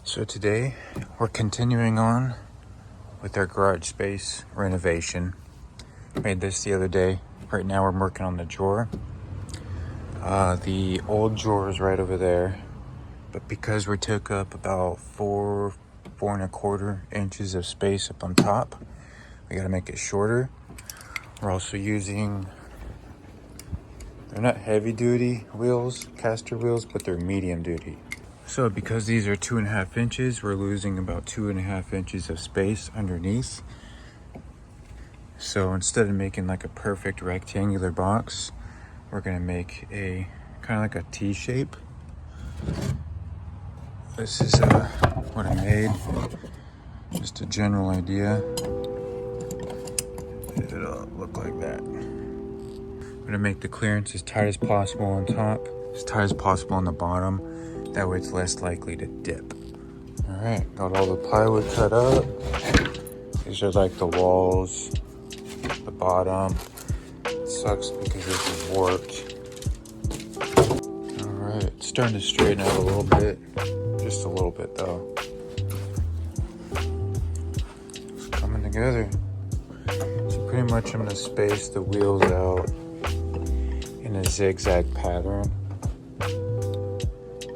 So today we're continuing on with our garage space renovation. Made this the other day. Right now we're working on the drawer. The old drawer is right over there, but because we took up about 4.25 inches of space up on top, we gotta make it shorter. We're also using, they're not heavy duty wheels, caster wheels, but they're medium duty. So because these are 2.5 inches, we're losing about 2.5 inches of space underneath. So instead of making like a perfect rectangular box, we're gonna make a kind of like a T shape. This is what I made, just a general idea. It'll look like that. I'm gonna make the clearance as tight as possible on top, as tight as possible on the bottom. That way it's less likely to dip. All right, got all the plywood cut up. These are like the walls, the bottom. It sucks because this is warped. All right, it's starting to straighten out a little bit. Just a little bit though. It's coming together. So pretty much I'm gonna space the wheels out in a zigzag pattern.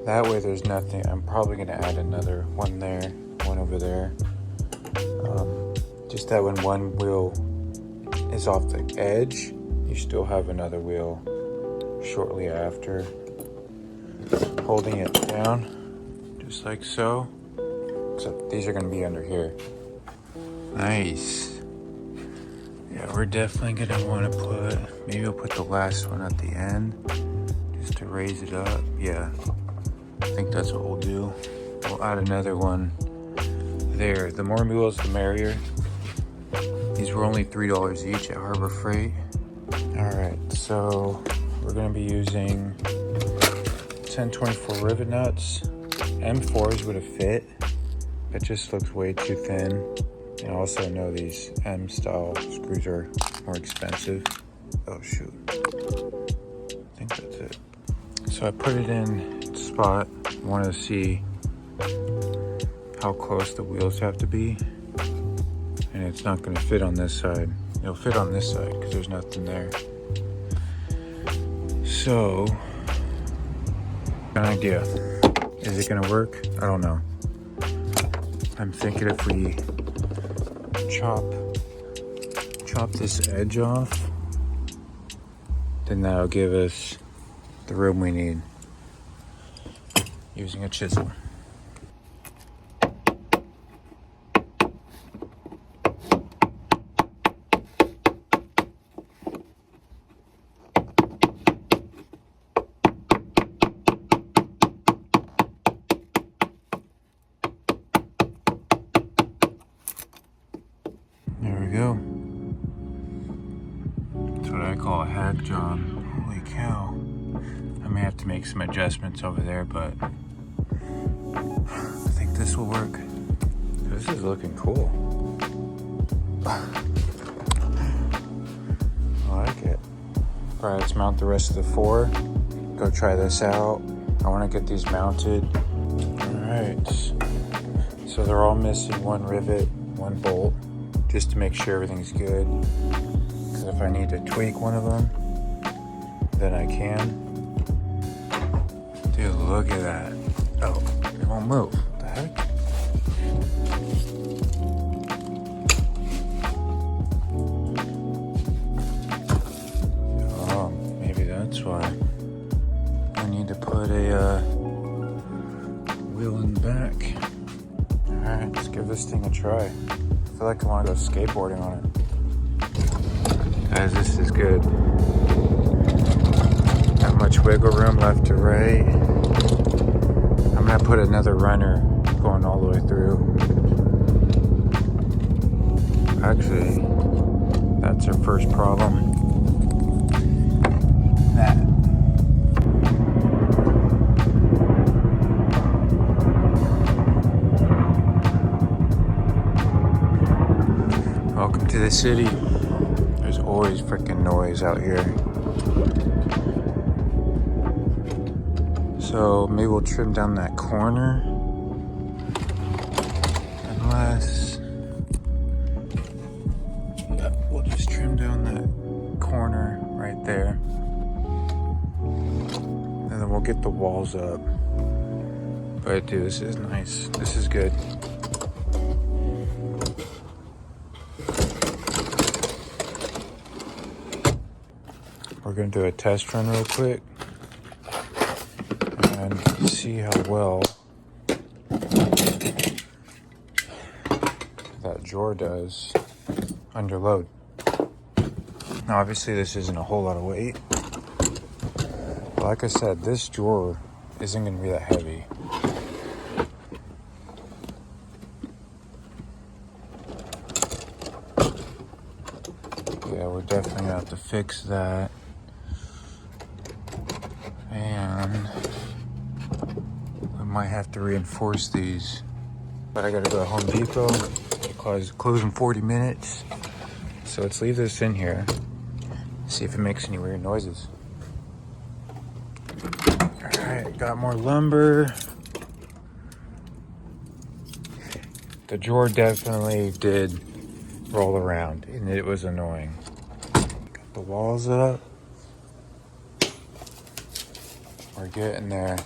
That way there's nothing. I'm probably gonna add another one there, one over there. Just that when one wheel is off the edge, you still have another wheel shortly after. Holding it down, just like so. Except these are gonna be under here. Nice. Yeah, we're definitely gonna wanna put, maybe we'll put the last one at the end, just to raise it up, yeah. I think that's what we'll do. We'll add another one there. The more wheels, the merrier. These were only $3 each at Harbor Freight. All right, so we're gonna be using 1024 rivet nuts. M4s would have fit. It just looks way too thin. And also I know these M style screws are more expensive. Oh shoot. I think that's it. So I put it in spot. Wanted to see how close the wheels have to be, and it's not going to fit on this side. It'll fit on this side because there's nothing there. So an idea, is it going to work? I don't know. I'm thinking if we chop this edge off, then that'll give us the room we need. Using a chisel. There we go. That's what I call a hack job. Holy cow. I may have to make some adjustments over there, but I think this will work. This is looking cool. I like it. All right, let's mount the rest of the 4. Go try this out. I want to get these mounted. All right. So they're all missing one rivet, one bolt, just to make sure everything's good. Because if I need to tweak one of them, then I can. Dude, look at that. Oh. It won't move. What the heck? Oh, maybe that's why. I need to put a wheel in the back. Alright, let's give this thing a try. I feel like I want to go skateboarding on it. Guys, this is good. Not much wiggle room left to right. I'm gonna put another runner going all the way through. Actually, that's our first problem. That. Welcome to the city. There's always freaking noise out here. So maybe we'll trim down that corner less. Yeah, we'll just trim down that corner right there. And then we'll get the walls up. But dude, this is nice. This is good. We're gonna do a test run real quick and see how well that drawer does under load. Now obviously this isn't a whole lot of weight. But like I said, this drawer isn't gonna be that heavy. Yeah, we're definitely gonna have to fix that. And we might have to reinforce these. But I gotta go to Home Depot. Close in 40 minutes. So let's leave this in here. See if it makes any weird noises. Alright, got more lumber. The drawer definitely did roll around and it was annoying. Got the walls up. We're getting there.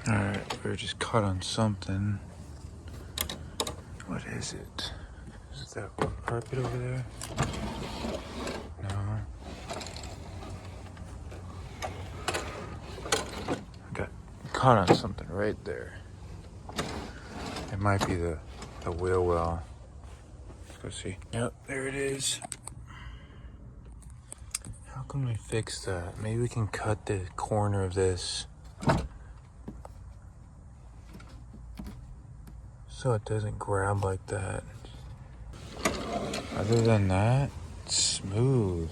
Alright, we're just caught on something. What is it? Is that carpet over there? No. I got caught on something right there. It might be the wheel well. Let's go see. Yep, there it is. How can we fix that? Maybe we can cut the corner of this so it doesn't grab like that. Other than that, it's smooth.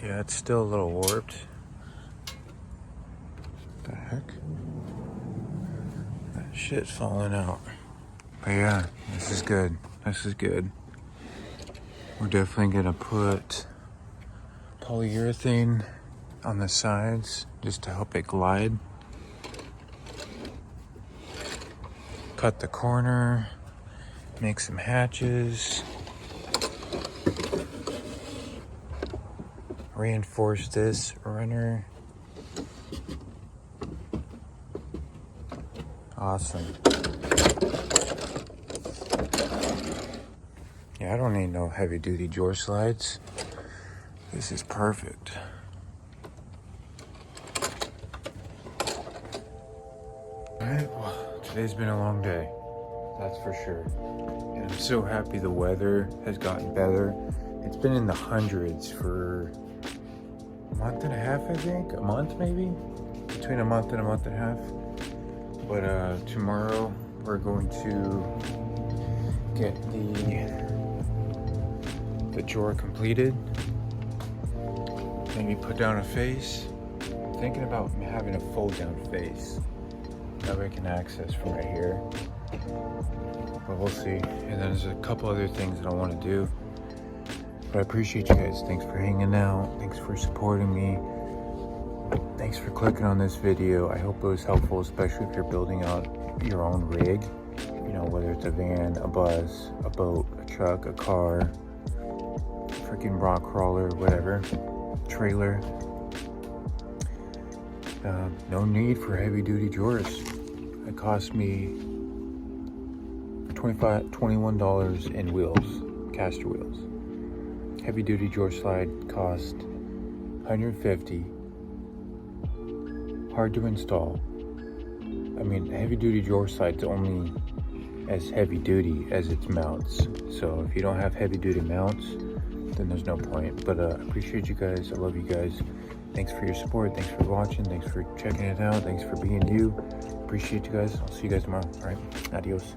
Yeah, it's still a little warped. What the heck? That shit's falling out. But yeah, this is good. This is good. We're definitely gonna put polyurethane on the sides just to help it glide. Cut the corner, make some hatches, reinforce this runner. Awesome. Yeah, I don't need no heavy duty drawer slides. This is perfect. Alright, well, today's been a long day. That's for sure. And I'm so happy the weather has gotten better. It's been in the hundreds for a month and a half, I think. A month maybe? Between a month and a half. But tomorrow we're going to get the drawer completed. Maybe put down a face. I'm thinking about having a fold down face that we can access from right here. But we'll see. And then there's a couple other things that I want to do. But I appreciate you guys. Thanks for hanging out. Thanks for supporting me. Thanks for clicking on this video. I hope it was helpful, especially if you're building out your own rig. You know, whether it's a van, a bus, a boat, a truck, a car, freaking rock crawler, whatever, trailer. No need for heavy duty drawers. It cost me $21 in wheels, caster wheels. Heavy duty drawer slide cost $150. Hard to install. I mean, heavy duty drawer slide's only as heavy duty as its mounts. So if you don't have heavy duty mounts, then there's no point. But I appreciate you guys. I love you guys. Thanks for your support. Thanks for watching. Thanks for checking it out. Thanks for being you. Appreciate you guys. I'll see you guys tomorrow. All right. Adios.